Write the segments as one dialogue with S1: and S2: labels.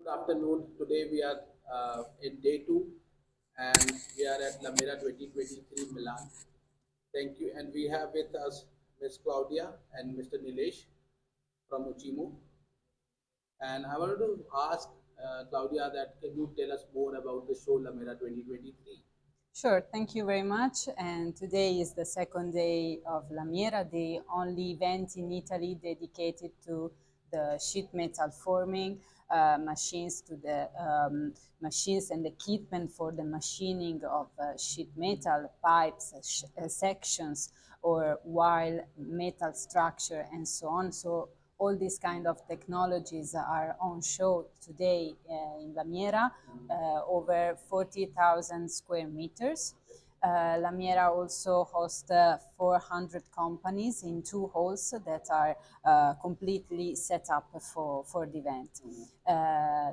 S1: Good afternoon. Today we are in day two and we are at LAMIERA 2023 Milan. Thank you. And we have with us Ms. Claudia and Mr. Nilesh from Ucimu. And I wanted to ask Claudia that can you tell us more about the show LAMIERA 2023?
S2: Sure, thank you very much. And today is the second day of Lamiera, the only event in Italy dedicated to the sheet metal forming machines, to the machines and equipment for the machining of sheet metal pipes, sections, or wire metal structure, and so on. So all these kind of technologies are on show today in Lamiera, over 40,000 square meters. Lamiera also hosts 400 companies in two halls that are completely set up for the event.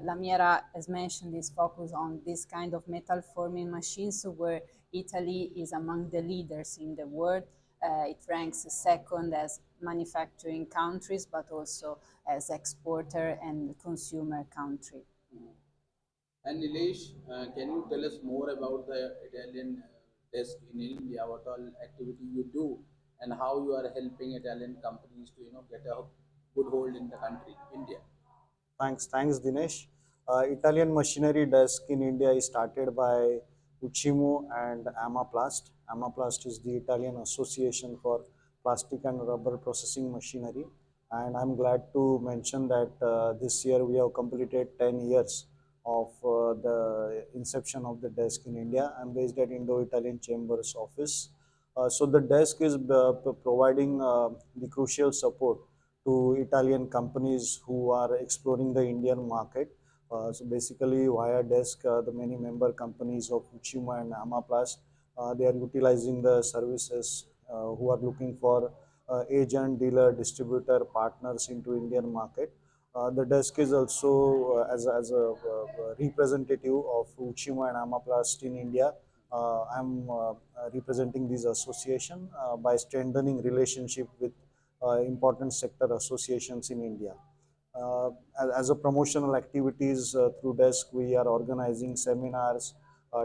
S2: Lamiera, as mentioned, is focused on this kind of metal forming machines where Italy is among the leaders in the world. It ranks second as manufacturing countries, but also as exporter and consumer country.
S1: And Nilesh, can you tell us more about the Italian desk in India? What all activity you do, and how you are helping Italian companies to get a good hold in the country, India?
S3: Thanks, Dinesh. Italian machinery desk in India is started by Ucimu and Amaplast. Amaplast is the Italian Association for Plastic and Rubber Processing Machinery. And I'm glad to mention that this year we have completed 10 years of the inception of the desk in India. I'm based at Indo-Italian Chambers office. So the desk is providing the crucial support to Italian companies who are exploring the Indian market. So basically, via desk, the many member companies of Ucimu and Amaplast, they are utilizing the services who are looking for agent, dealer, distributor, partners into Indian market. The desk is also as a representative of Ucimu and Amaplast in India. I'm representing this association by strengthening relationship with important sector associations in India. Uh, as a promotional activities through desk, we are organizing seminars.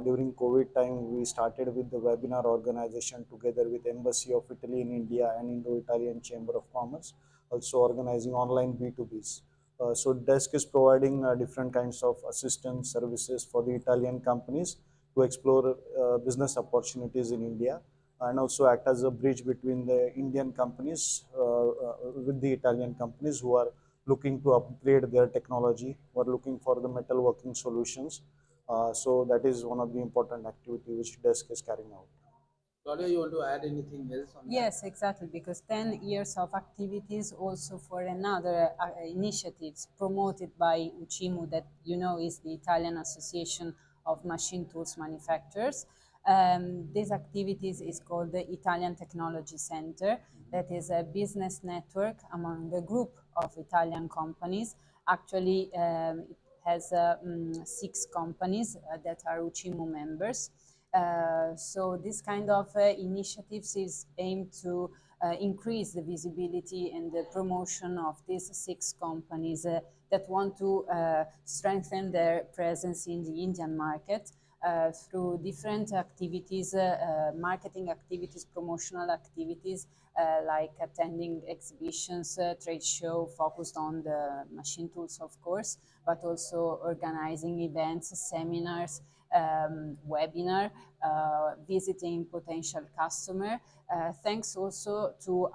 S3: During COVID time, we started with the webinar organization together with Embassy of Italy in India and Indo-Italian Chamber of Commerce, also organizing online B2Bs. So desk is providing different kinds of assistance services for the Italian companies to explore business opportunities in India, and also act as a bridge between the Indian companies with the Italian companies who are looking to upgrade their technology, who are looking for the metalworking solutions. So that is one of the important activity which desk is carrying out.
S1: Claudia, you want to add anything else on that?
S2: Yes, exactly, because 10 years of activities also for another initiatives promoted by Ucimu, that you know is the Italian Association of Machine Tools Manufacturers. These activities is called the Italian Technology Center. That is a business network among a group of Italian companies. Actually, it has 6 companies that are Ucimu members. So this kind of initiatives is aimed to increase the visibility and the promotion of these 6 companies that want to strengthen their presence in the Indian market through different activities, marketing activities, promotional activities, like attending exhibitions, trade show focused on the machine tools, of course, but also organizing events, seminars, webinar, visiting potential customer. Thanks also to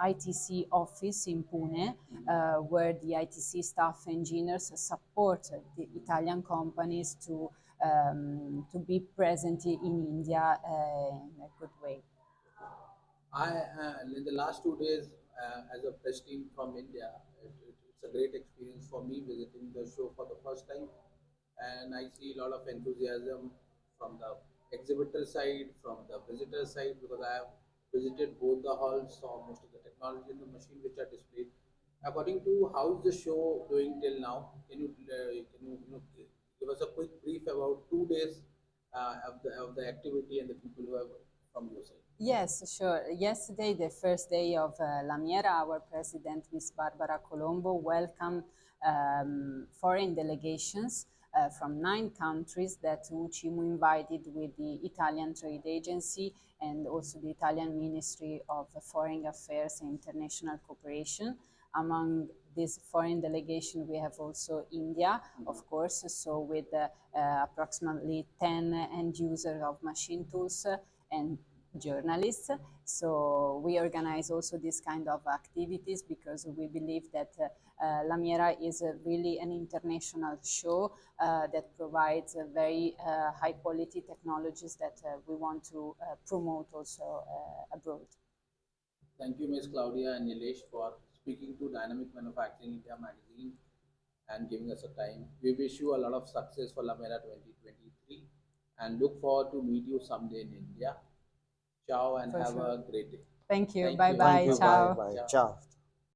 S2: ITC office in Pune, where the ITC staff engineers support the Italian companies to be present in India in a good way.
S1: In the last 2 days, as a press team from India, it's a great experience for me visiting the show for the first time, and I see a lot of enthusiasm from the exhibitor side, from the visitor side, because I have visited both the halls, saw most of the technology in the machine which are displayed. According to how is the show doing till now, can you give us a quick brief about 2 days of the activity and the people who have from your side?
S2: Yes, sure. Yesterday, the first day of Lamiera, our president, Ms. Barbara Colombo, welcomed foreign delegations from 9 countries that Ucimu invited with the Italian Trade Agency and also the Italian Ministry of Foreign Affairs and International Cooperation. Among this foreign delegation, we have also India, of course, so with approximately 10 end users of machine tools and journalists. So we organize also this kind of activities because we believe that LAMIERA is really an international show that provides very high quality technologies that we want to promote also abroad.
S1: Thank you, Ms. Claudia and Nilesh, for speaking to Dynamic Manufacturing India magazine and giving us a time. We wish you a lot of success for LAMIERA 2023 and look forward to meet you someday in India. Ciao and
S2: For
S1: have
S2: sure.
S1: a great day.
S2: Thank you.
S1: Thank
S2: Bye
S1: you.
S2: bye.
S3: Thank you.
S2: Ciao.
S3: Bye bye.
S1: Ciao.
S3: Ciao.